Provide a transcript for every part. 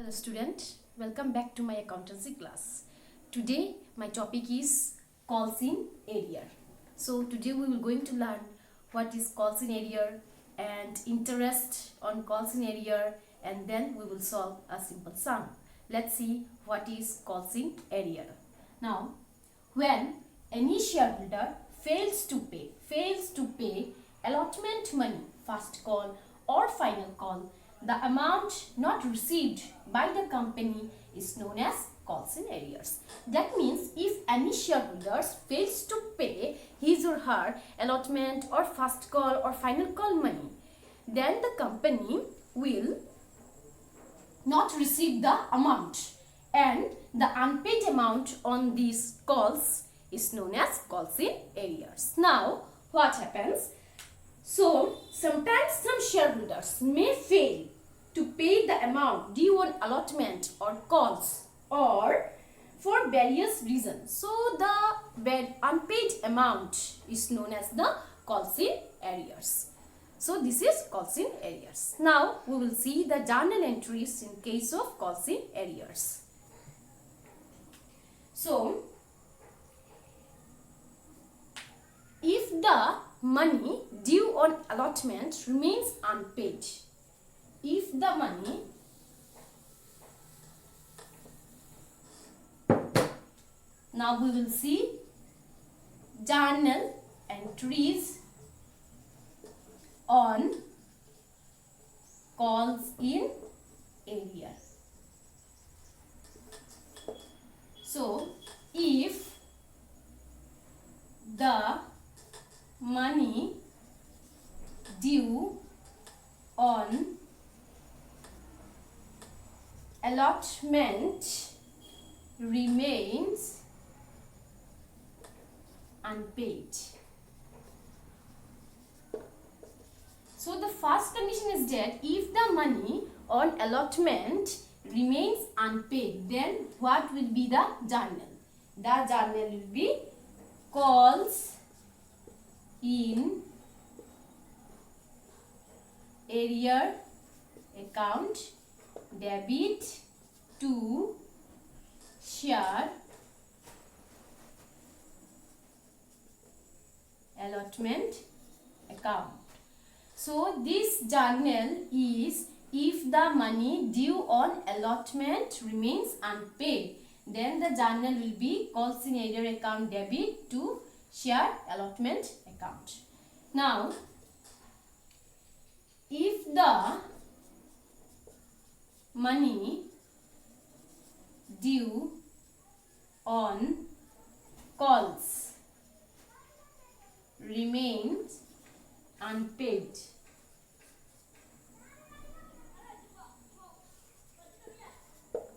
Hello student, welcome back to my accountancy class. Today my topic is calls-in-arrear. So today we will going to learn what is calls-in-arrear and interest on calls-in-arrear, and then we will solve a simple sum. Let's see what is calls-in-arrear. Now, when any shareholder fails to pay allotment money, first call or final call, the amount not received by the company is known as calls-in-arrears. That means if any shareholder fails to pay his or her allotment or first call or final call money, then the company will not receive the amount, and the unpaid amount on these calls is known as calls-in-arrears. Now, what happens? So, sometimes some shareholders may fail to pay the amount due on allotment or calls, or for various reasons. So, the unpaid amount is known as the calls-in-arrears. So, this is calls-in-arrears. Now, we will see the journal entries in case of calls-in-arrears. So, if the money due on allotment remains unpaid, if the money now we will see journal entries on calls-in-arrear. So, if the money due on allotment remains unpaid. So the first condition is that if the money on allotment remains unpaid, then what will be the journal? The journal will be calls-in-arrear account debit to share allotment account. So this journal is if the money due on allotment remains unpaid, then the journal will be calls-in-arrear account debit to share allotment account. Now, if the money due on calls remains unpaid,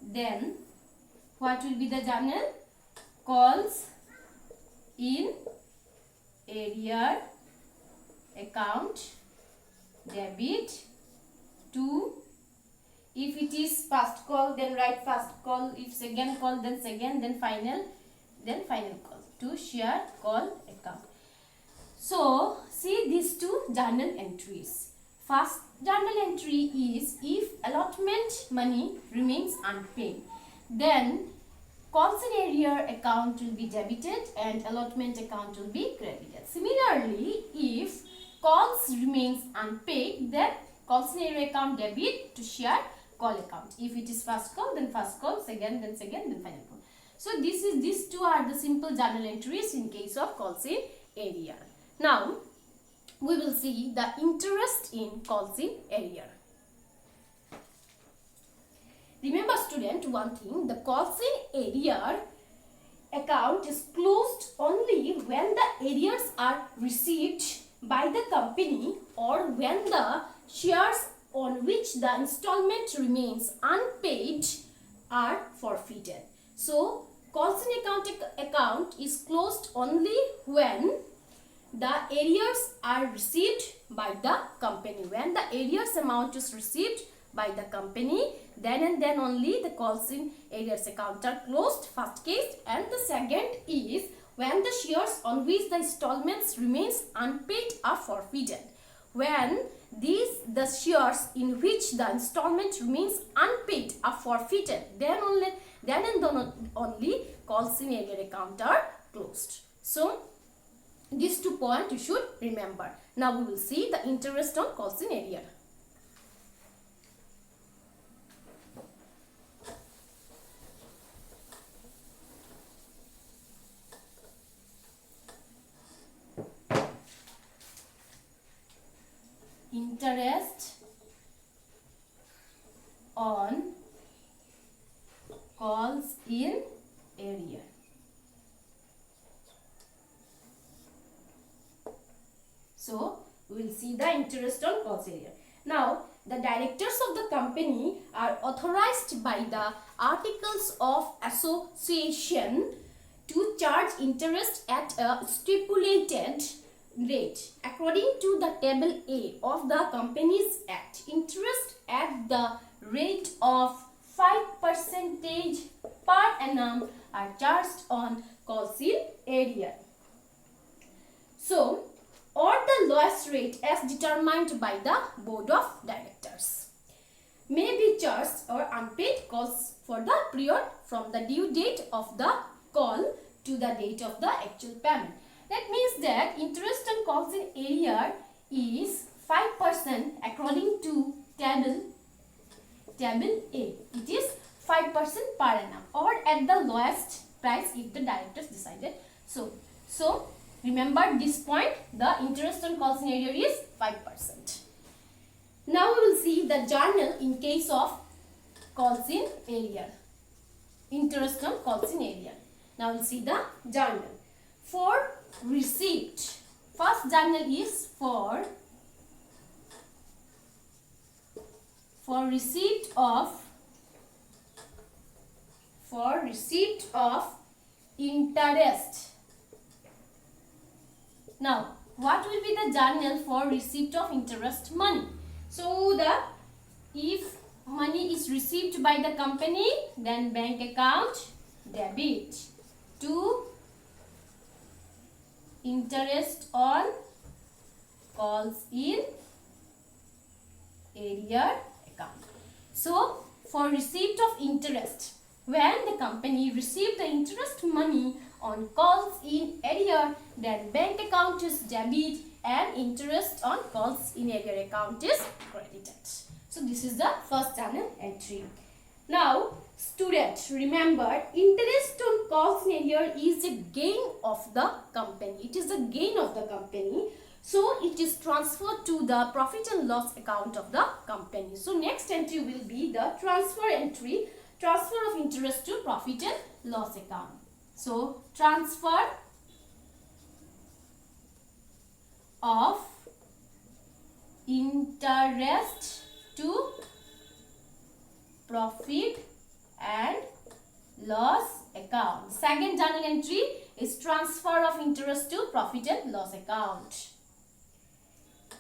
then what will be the journal? Calls-in-arrear account debit to, if it is first call, then write first call, if second call, then second, then final call, to share call account. So, see these two journal entries. First journal entry is if allotment money remains unpaid, then calls-in-arrear account will be debited and allotment account will be credited. Similarly, if calls remains unpaid, then calls-in-arrear account debit to share call account. If it is first call, then first call, second, then final call. So these two are the simple journal entries in case of calls-in-arrear. Now we will see the interest in calls-in-arrear. Remember student, one thing, the calls-in-arrear account is closed only when the arrears are received by the company or when the shares on which the installment remains unpaid are forfeited. So, calls-in account is closed only when the arrears are received by the company. When the arrears amount is received by the company, then and then only the calls-in-arrears account are closed, first case. And the second is when the shares on which the installments remains unpaid are forfeited. When the shares in which the installment remains unpaid are forfeited, then only calls-in arrear account are closed. So these 2 points you should remember. Now we will see the interest on calls-in arrear. Interest on calls-in arrear. So we will see the interest on calls-in arrear. Now the directors of the company are authorized by the Articles of Association to charge interest at a stipulated rate according to the table A of the Companies Act. Interest at the rate of 5% per annum are charged on calls-in arrear. So, or the lowest rate as determined by the Board of Directors may be charged or unpaid calls for the period from the due date of the call to the date of the actual payment. That means that interest on calls-in arrear is 5% according to table A. It is 5% per annum or at the lowest price if the directors decided so. Remember this point, the interest on calls-in arrear is 5%. Now we will see the journal in case of calls-in arrear. Interest on calls-in arrear. Now we will see the journal. For receipt, first journal is for receipt of interest. Now, what will be the journal for receipt of interest money? So, if money is received by the company, then bank account debit to interest on calls-in arrear account. So, for receipt of interest, when the company received the interest money on calls-in arrear, then bank account is debit and interest on calls-in arrear account is credited. So this is the first journal entry. Now student, remember interest on calls-in arrear is a gain of the company. It is a gain of the company. So it is transferred to the profit and loss account of the company. So next entry will be the transfer entry, transfer of interest to profit and loss account. So, transfer of interest to profit and loss account. Second journal entry is transfer of interest to profit and loss account.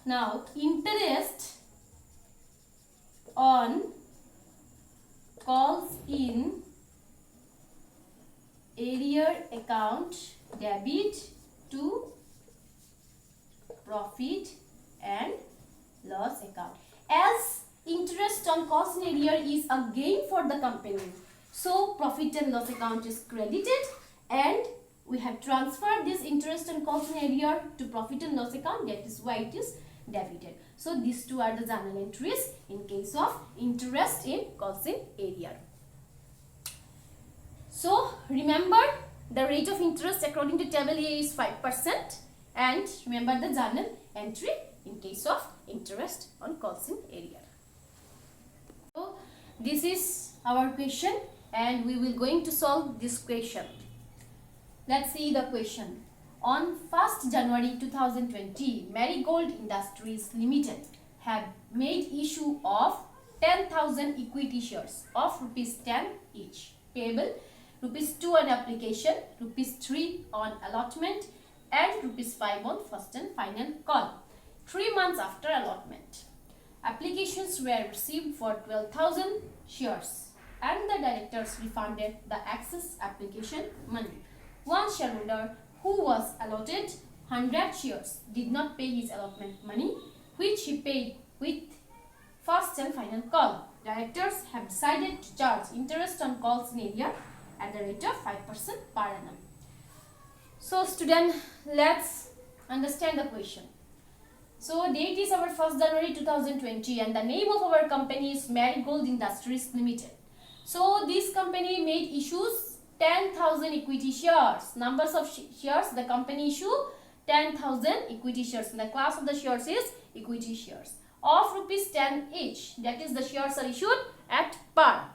Now, interest on calls-in arrear account debit to profit and loss account. As interest on calls-in arrear is a gain for the company, so profit and loss account is credited and we have transferred this interest on calls-in arrear to profit and loss account, that is why it is debited. So these two are the journal entries in case of interest in calls-in arrear. So remember the rate of interest according to table A is 5% and remember the journal entry in case of interest on calls-in arrear. So this is our question and we will going to solve this question. Let's see the question. On 1st January 2020, Marigold Industries Limited have made issue of 10,000 equity shares of ₹10 each, payable ₹2 on application, ₹3 on allotment and ₹5 on first and final call. 3 months after allotment, applications were received for 12,000 shares and the directors refunded the excess application money. One shareholder who was allotted 100 shares did not pay his allotment money, which he paid with first and final call. Directors have decided to charge interest on calls in arrear at the rate of 5% per annum. So student, let's understand the question. So date is our 1st January 2020 and the name of our company is Marigold Industries Limited. So this company made issues 10,000 equity shares. Numbers of shares, the company issue 10,000 equity shares. And the class of the shares is equity shares of rupees 10 each. That is, the shares are issued at par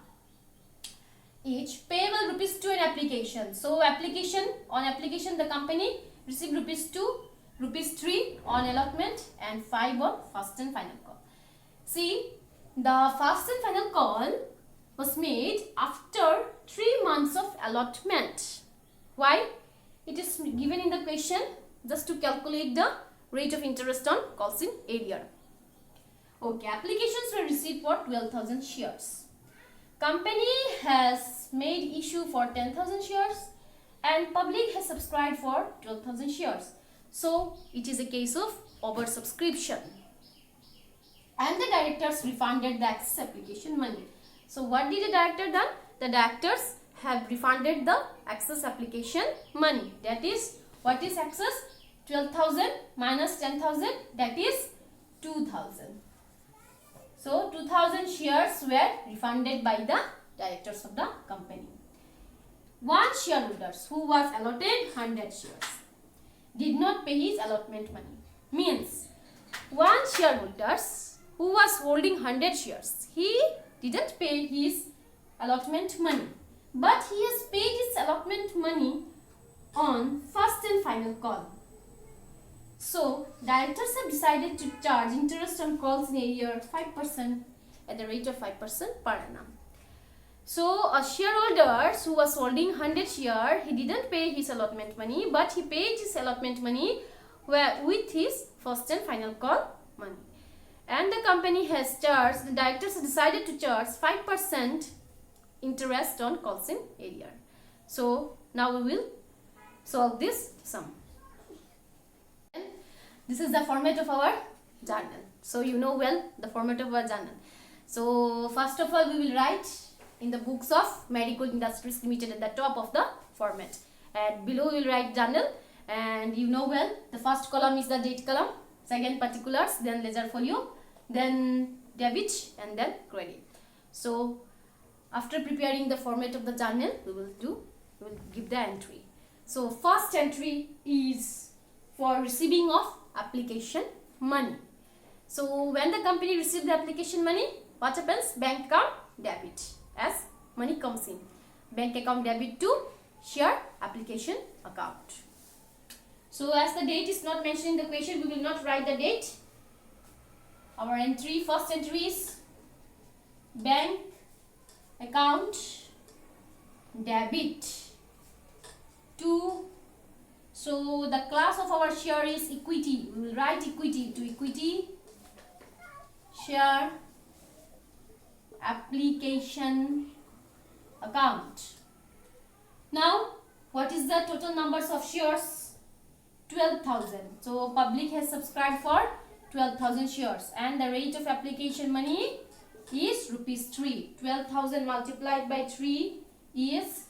each. Payable rupees 2 in application. So on application the company received rupees 2, rupees 3 on allotment and 5 on first and final call. See, the first and final call was made after 3 months of allotment. Why? It is given in the question just to calculate the rate of interest on calls in arrear. Okay, applications were received for 12,000 shares. Company has made issue for 10,000 shares and public has subscribed for 12,000 shares. So it is a case of oversubscription. And the directors refunded the excess application money. So what did the director done? The directors have refunded the excess application money. That is, what is excess? 12,000 minus 10,000, that is 2,000. So 2,000 shares were refunded by the directors of the company. One shareholder who was allotted 100 shares did not pay his allotment money. Means one shareholder who was holding 100 shares, he didn't pay his allotment money, but he has paid his allotment money on first and final call. So directors have decided to charge interest on calls in arrear 5% at the rate of 5% per annum. So a shareholder who was holding 100 shares, he didn't pay his allotment money, but he paid his allotment money with his first and final call money. And the company has charged, the directors have decided to charge 5% interest on calls in arrear. So now we will solve this sum. This is the format of our journal. So you know well the format of our journal. So first of all we will write in the books of Marigold Industries Limited at the top of the format. And below we will write journal, and you know well the first column is the date column, second particulars, then ledger folio, then debit and then credit. So after preparing the format of the journal we will give the entry. So first entry is for receiving of application money. So when the company receives the application money, what happens? Bank account debit as money comes in. Bank account debit to share application account. So as the date is not mentioned in the question, we will not write the date. Our entry, first entry is bank account debit to. So the class of our share is equity. We will write equity to equity share application account. Now what is the total numbers of shares? 12,000. So public has subscribed for 12,000 shares and the rate of application money is rupees 3. 12,000 multiplied by 3 is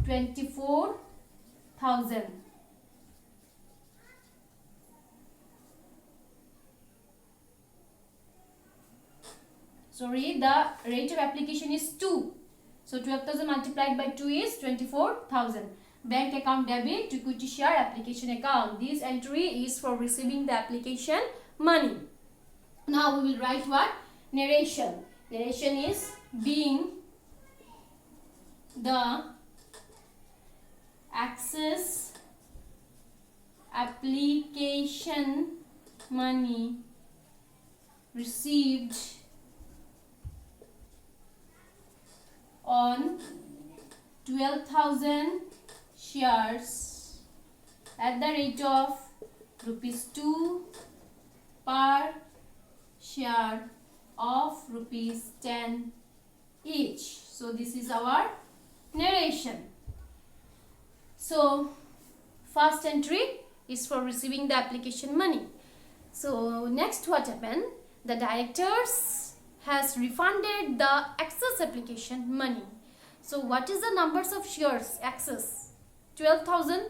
24,000. Sorry, the rate of application is 2. So 12,000 multiplied by 2 is 24,000. Bank account debit to equity share application account. This entry is for receiving the application money. Now we will write what? Narration. Narration is being the excess application money received on 12,000 shares at the rate of rupees 2 per share of rupees 10 each. So this is our narration. So first entry is for receiving the application money. So next what happened? the directors has refunded the excess application money. So what is the numbers of shares excess? 12,000.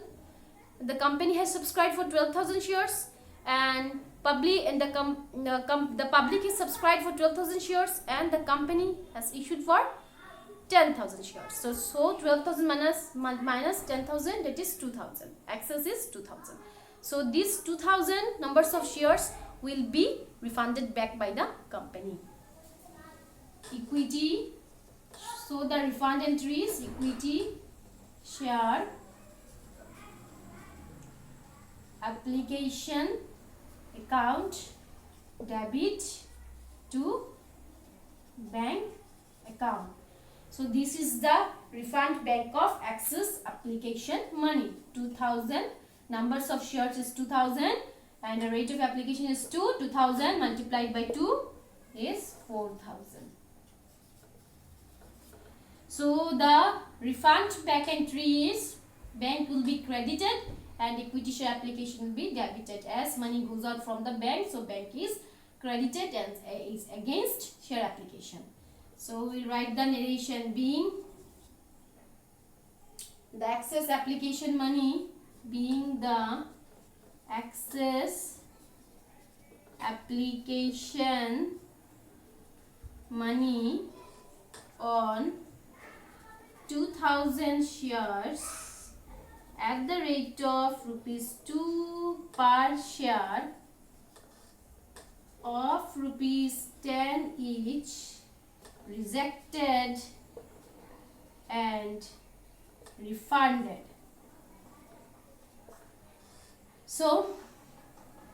The company has subscribed for 12,000 shares, and the public is subscribed for 12,000 shares, and the company has issued for 10,000 shares. So 12,000 minus 10,000, that is 2,000. Excess is 2,000. So these 2,000 numbers of shares will be refunded back by the company. Equity. So the refund entry is equity share application account debit to bank account. So this is the refund back of excess application money. 2,000, numbers of shares is 2,000, and the rate of application is 2. 2,000 multiplied by 2 is 4,000. So the refund back entry is bank will be credited and equity share application will be debited, as money goes out from the bank. So bank is credited and is against share application. So we write the narration being the excess application money, being the excess application money on 2,000 shares at the rate of ₹2 per share of ₹10 each, rejected and refunded. So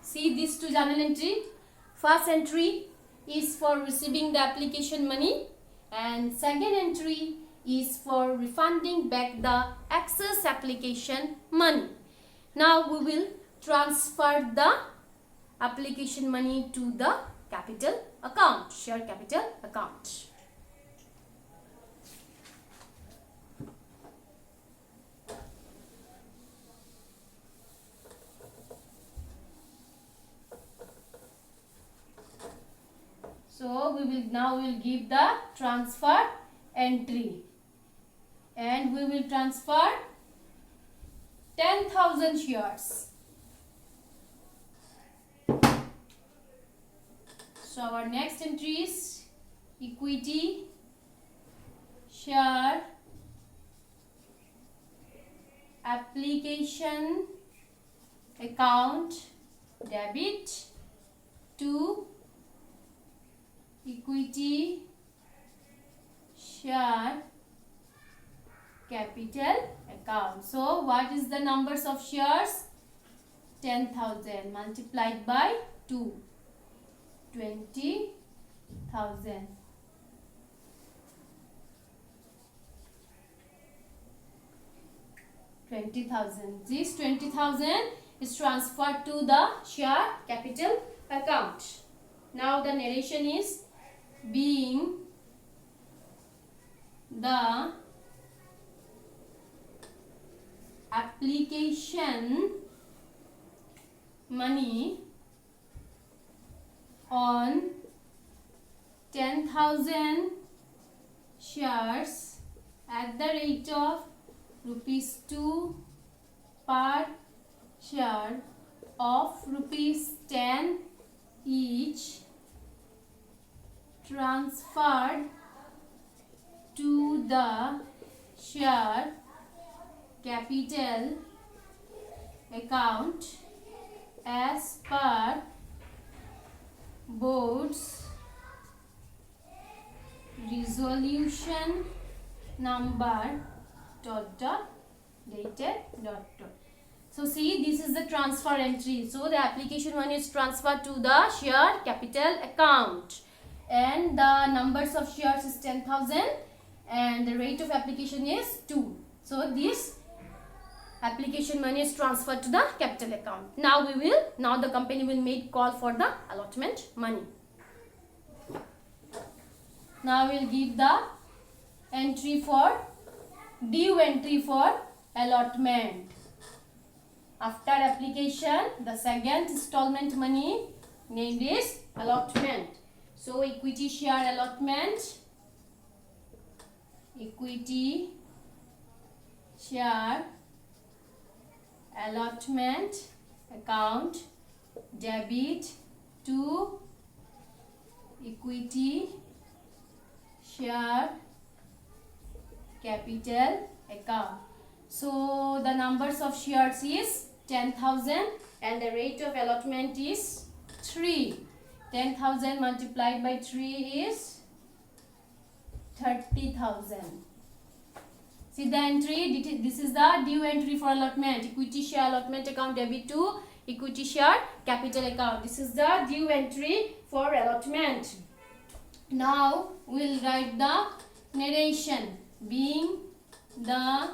see these two journal entry. First entry is for receiving the application money, and second entry is for refunding back the excess application money. Now we will transfer the application money to the capital account, share capital account. So we will give the transfer entry, and we will transfer 10,000 shares. So our next entry is equity share application account debit to equity share capital account. So what is the numbers of shares? 10,000 multiplied by 2, 20,000. This 20,000 is transferred to the share capital account. Now the narration is being the application money on 10,000 shares at the rate of ₹2 per share of ₹10 each, transferred to the share capital account as per board's resolution number ... dated ... So see, this is the transfer entry. So the application one is transferred to the share capital account, and the numbers of shares is 10,000 and the rate of application is 2. So this application money is transferred to the capital account. Now the company will make call for the allotment money. Now we'll give the entry for due entry for allotment. After application, the second installment money named is allotment. So equity share allotment, equity share allotment account, debit to equity share capital account. So the numbers of shares is 10,000 and the rate of allotment is 3. 10,000 multiplied by 3 is 30,000. See the entry, this is the due entry for allotment. Equity share allotment account debit to equity share capital account. This is the due entry for allotment. Now we will write the narration. Being the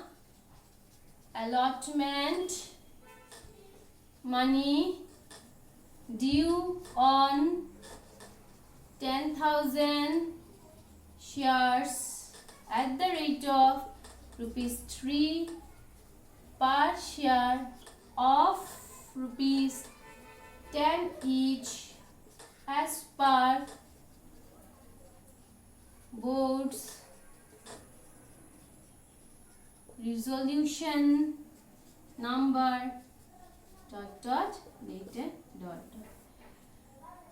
allotment money due on 10,000 shares at the rate of rupees 3 per share of rupees 10 each as per board's resolution number ... dated ...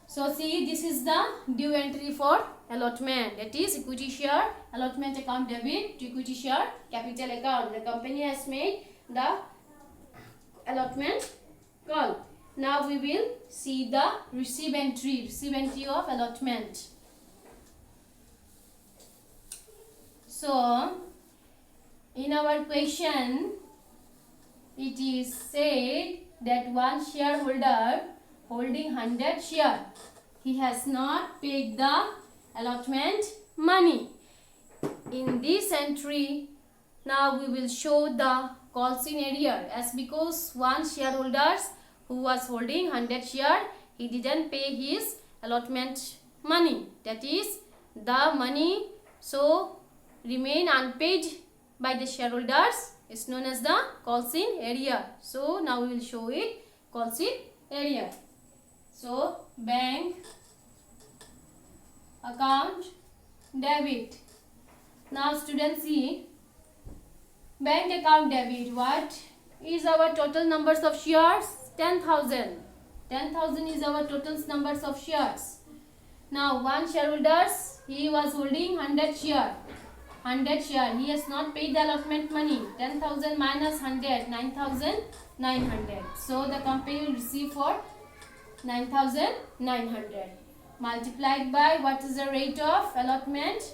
So see, this is the due entry for allotment, that is equity share allotment account debit to equity share capital account. The company has made the allotment call. Now we will see the receive entry of allotment. So in our question it is said that one shareholder holding 100 share, he has not paid the allotment money. In this entry, now we will show the calls-in-arrear, as because one shareholder who was holding 100 share, he didn't pay his allotment money, that is the money so remain unpaid by the shareholders is known as the calls-in-arrear. So now we will show it calls-in-arrear. So bank account debit. Now students see, bank account debit, what is our total numbers of shares? 10,000. 10,000 is our total numbers of shares. Now one shareholder, he was holding 100 share. 100 share, he has not paid the allotment money. 10,000 minus 100, 9,900. So the company will receive for 9,900 multiplied by what is the rate of allotment?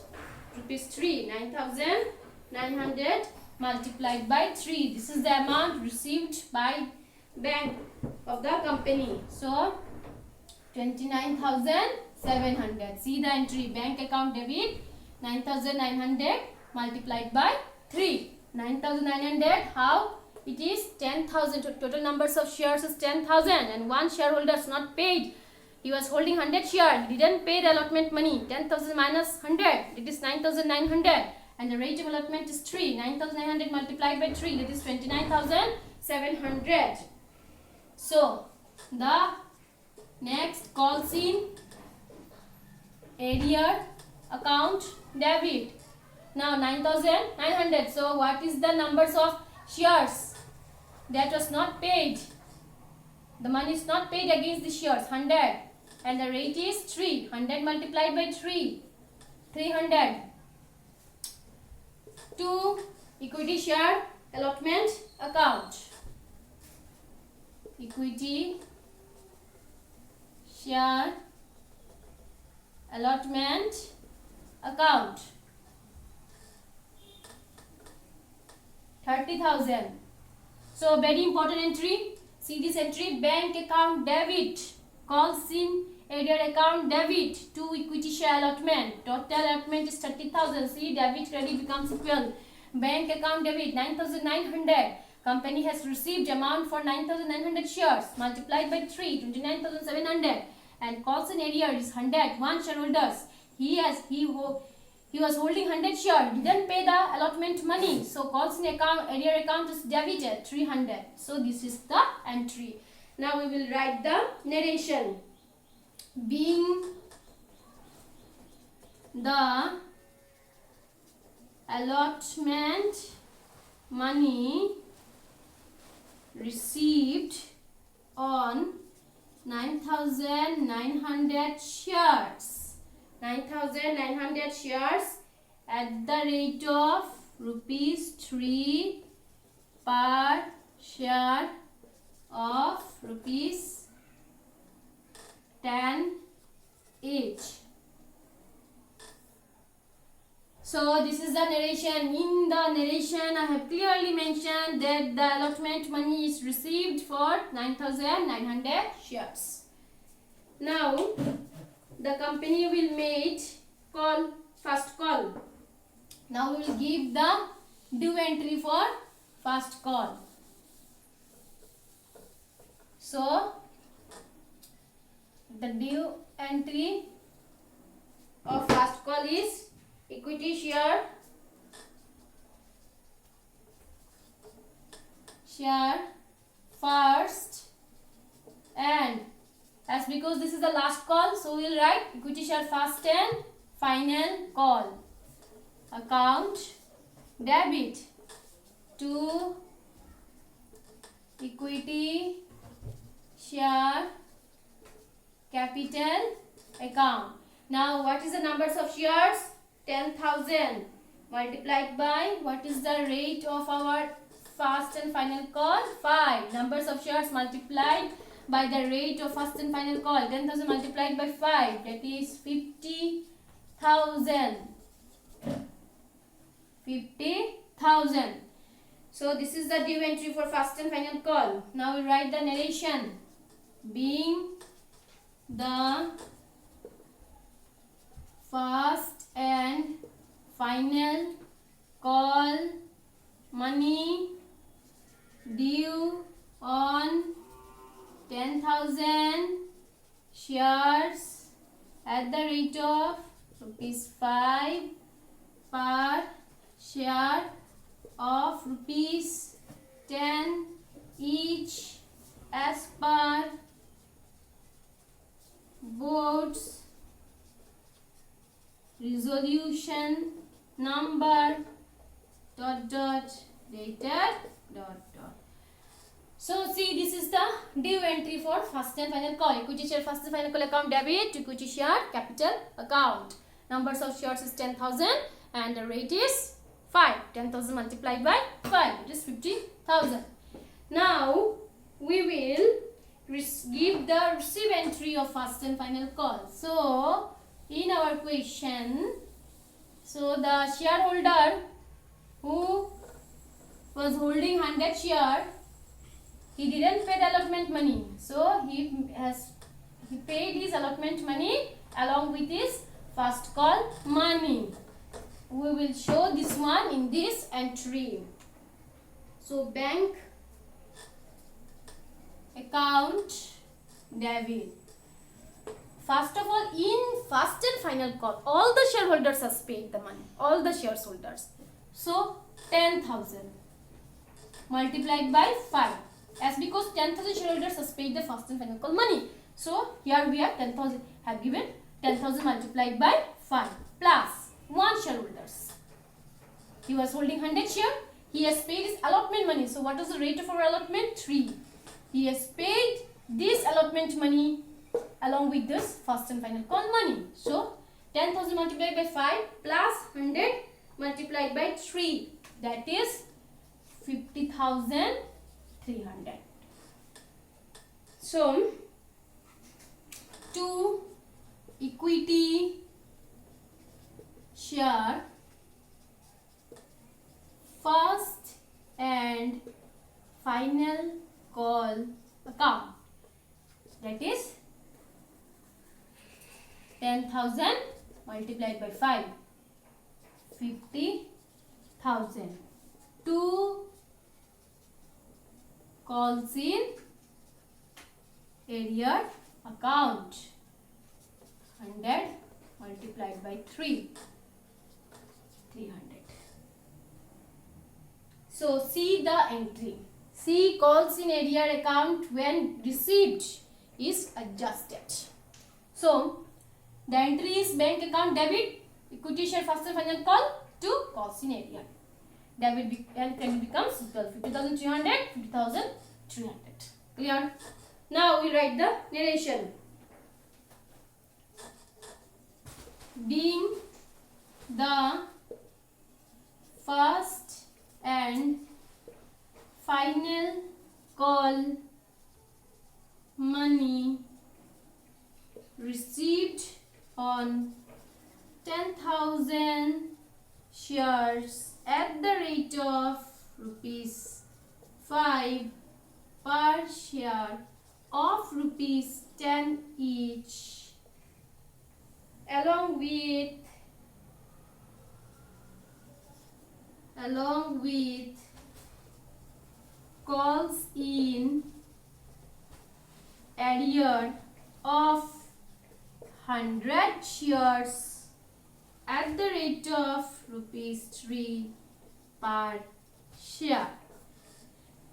Rupees 3. 9,900 multiplied by 3. This is the amount received by bank of the company. So 29,700. See the entry, bank account debit 9,900 multiplied by 3. 9,900, how? It is 10,000. Total numbers of shares is 10,000 and one shareholder is not paid. He was holding 100 shares. He didn't pay the allotment money. 10,000 minus 100, it is 9,900 and the rate of allotment is 3. 9,900 multiplied by 3, that is 29,700. So the next calls-in-arrear account debit. Now 9,900. So what is the numbers of shares that was not paid? The money is not paid against the shares, 100 and the rate is 3. 100 multiplied by 3, 300. To equity share allotment account. Equity share allotment account. 30,000. So very important entry. See this entry, bank account debit, calls-in-arrear account debit to equity share allotment. Total allotment is 30,000. See, debit credit becomes equal. Bank account debit 9,900. Company has received amount for 9,900 shares multiplied by 3, 29,700 and calls-in-arrear is 100. One shareholders, he was holding 100 shares, didn't pay the allotment money. So calls-in-arrear account is debited 300. So this is the entry. Now we will write the narration. being the allotment money received on 9,900 shares. 9,900 shares at the rate of rupees 3 per share of rupees 10 each. So this is the narration. In the narration, I have clearly mentioned that the allotment money is received for 9,900 shares. Now, the company will make first call. Now we will give the due entry for first call. So, the due entry of first call is equity share first, and as because this is the last call, so we will write equity share first and final call. Account debit to equity share capital account. Now what is the numbers of shares? 10,000 multiplied by what is the rate of our first and final call? 5. Numbers of shares multiplied by the rate of first and final call. 10,000 multiplied by 5, that is 50,000. 50,000. So this is the due entry for first and final call. Now we write the narration. Being the first and final call money due on 10,000 shares at the rate of rupees 5 per share of rupees 10 each as per board's resolution number ... dated ... So see, this is the due entry for first and final call. Equity share first and final call account debit to equity share capital account. Numbers of shares is 10,000 and the rate is 5. 10,000 multiplied by 5, it is 50,000. Now we will give the receive entry of first and final call. So in our question, so the shareholder who was holding 100 share, he didn't pay the allotment money. So he paid his allotment money along with his first call money. We will show this one in this entry. So bank account debit. First of all, in first and final call, all the shareholders has paid the money. All the shareholders. So 10,000 multiplied by 5. As because 10,000 shareholders has paid the first and final call money. So here we have 10,000 have given 10,000 multiplied by 5 plus 1 shareholders. He was holding 100 share. He has paid his allotment money. So what is the rate of our allotment? 3. He has paid this allotment money along with this first and final call money. So 10,000 multiplied by 5 plus 100 multiplied by 3, that is 50,300. So to equity share first and final call account, that is 10,000 multiplied by 5, 50,000. 2 Calls-in-arrear account, 100 multiplied by 3, 300. So see the entry. See, calls-in-arrear account when received is adjusted. So the entry is bank account debit, equity share first and final call to calls-in area. Debit and credit becomes equal 50,300, 50,300. Clear? Now we write the narration. Being the first and final call, money received on 10,000 shares at the rate of rupees 5 per share of rupees 10 each, along with calls in arrear of 100 shares at the rate of rupees 3 per share.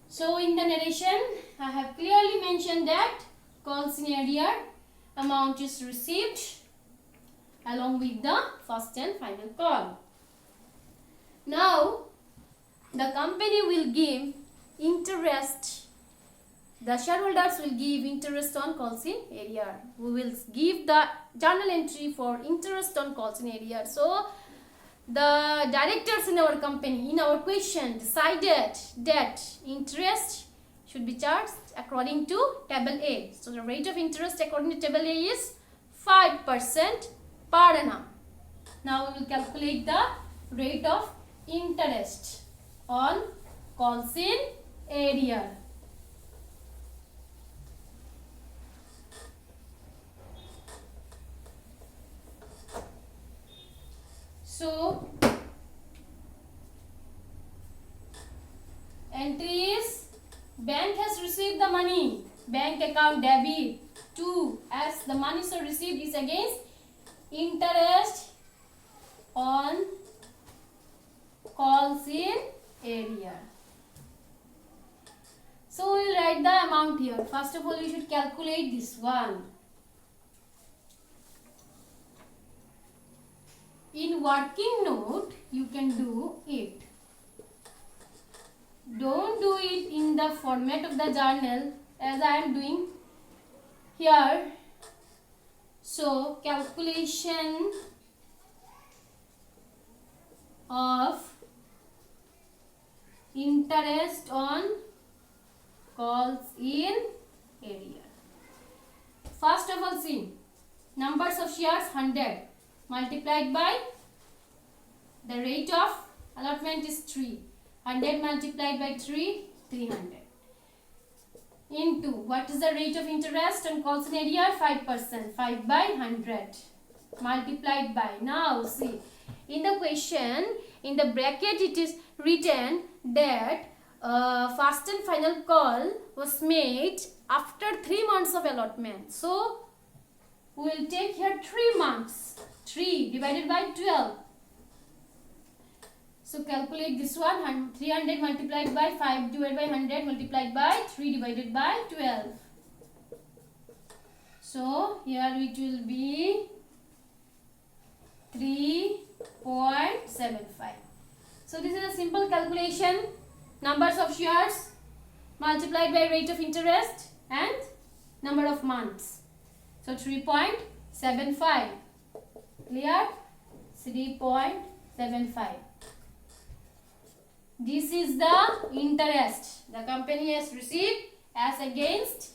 So in the narration, I have clearly mentioned that calls in arrear amount is received along with the first and final call. Now the company will give interest. The shareholders will give interest on calls in arrear. We will give the journal entry for interest on calls in arrear. So the directors in our company, in our question, decided that interest should be charged according to table A. So the rate of interest according to table A is 5% per annum. Now we will calculate the rate of interest on calls in arrear. So entry is bank has received the money, bank account debit. 2 as the money so received is against interest on calls in arrear. So we will write the amount here. First of all, you should calculate this one. In working note, you can do it. Don't do it in the format of the journal as I am doing here. So, calculation of interest on calls in arrear. First of all, see numbers of shares 100 multiplied by the rate of allotment is 3. 100 multiplied by 3, 300. Into what is the rate of interest on calls in arrear? 5%. 5 by 100 multiplied by. Now see, in the question, in the bracket it is written that first and final call was made after 3 months of allotment. So we will take here 3 months. 3 divided by 12. So calculate this one. 300 multiplied by 5 divided by 100 multiplied by 3 divided by 12. So here it will be 3.75. So this is a simple calculation. Numbers of shares multiplied by rate of interest and number of months. So 3.75. Clear? 3.75. This is the interest the company has received as against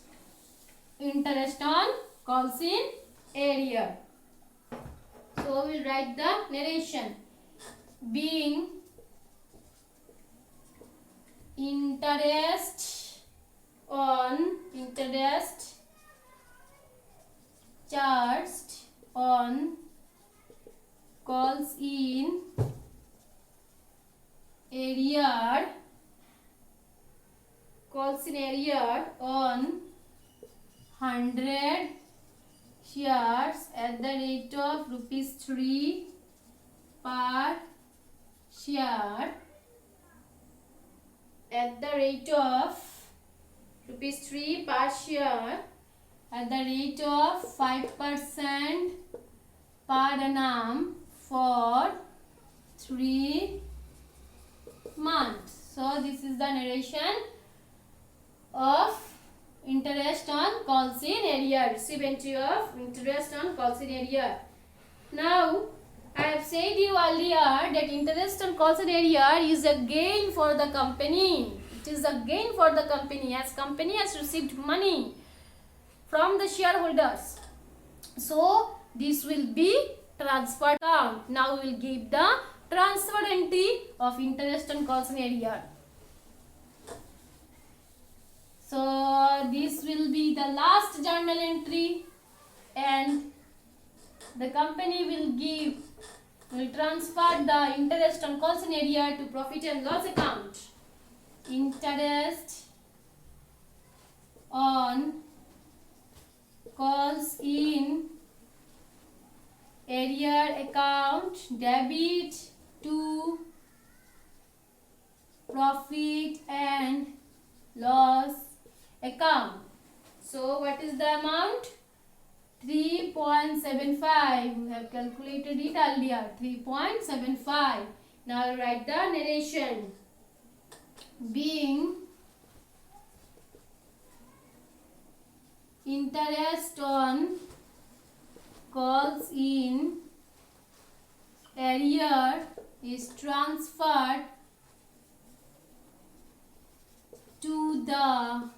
interest on calls in arrear. So we will write the narration. Being interest charged on calls in arrear on 100 shares at the rate of rupees 3 per share at the rate of rupees 3 per share at the rate of 5% per annum for 3 months. So this is the narration of interest on calls-in-arrear, receive entry of interest on calls-in-arrear. Now I have said you earlier that interest on calls-in-arrear is a gain for the company. It is a gain for the company as company has received money from the shareholders. So this will be transfer account. Now we will give the transfer entry of interest on calls-in-arrear. So this will be the last journal entry, and the company will transfer the interest on calls-in-arrear to profit and loss account. Interest on calls-in-arrear account, debit to profit and loss account. So what is the amount? 3.75. We have calculated it earlier. 3.75. Now I'll write the narration. Being interest on calls-in-arrear is transferred to the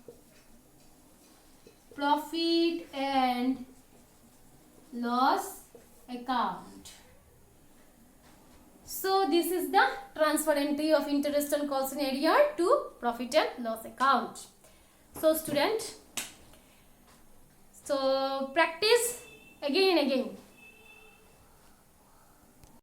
profit and loss account. So this is the transfer entry of interest on calls-in-arrear to profit and loss account. So student, so practice again and again.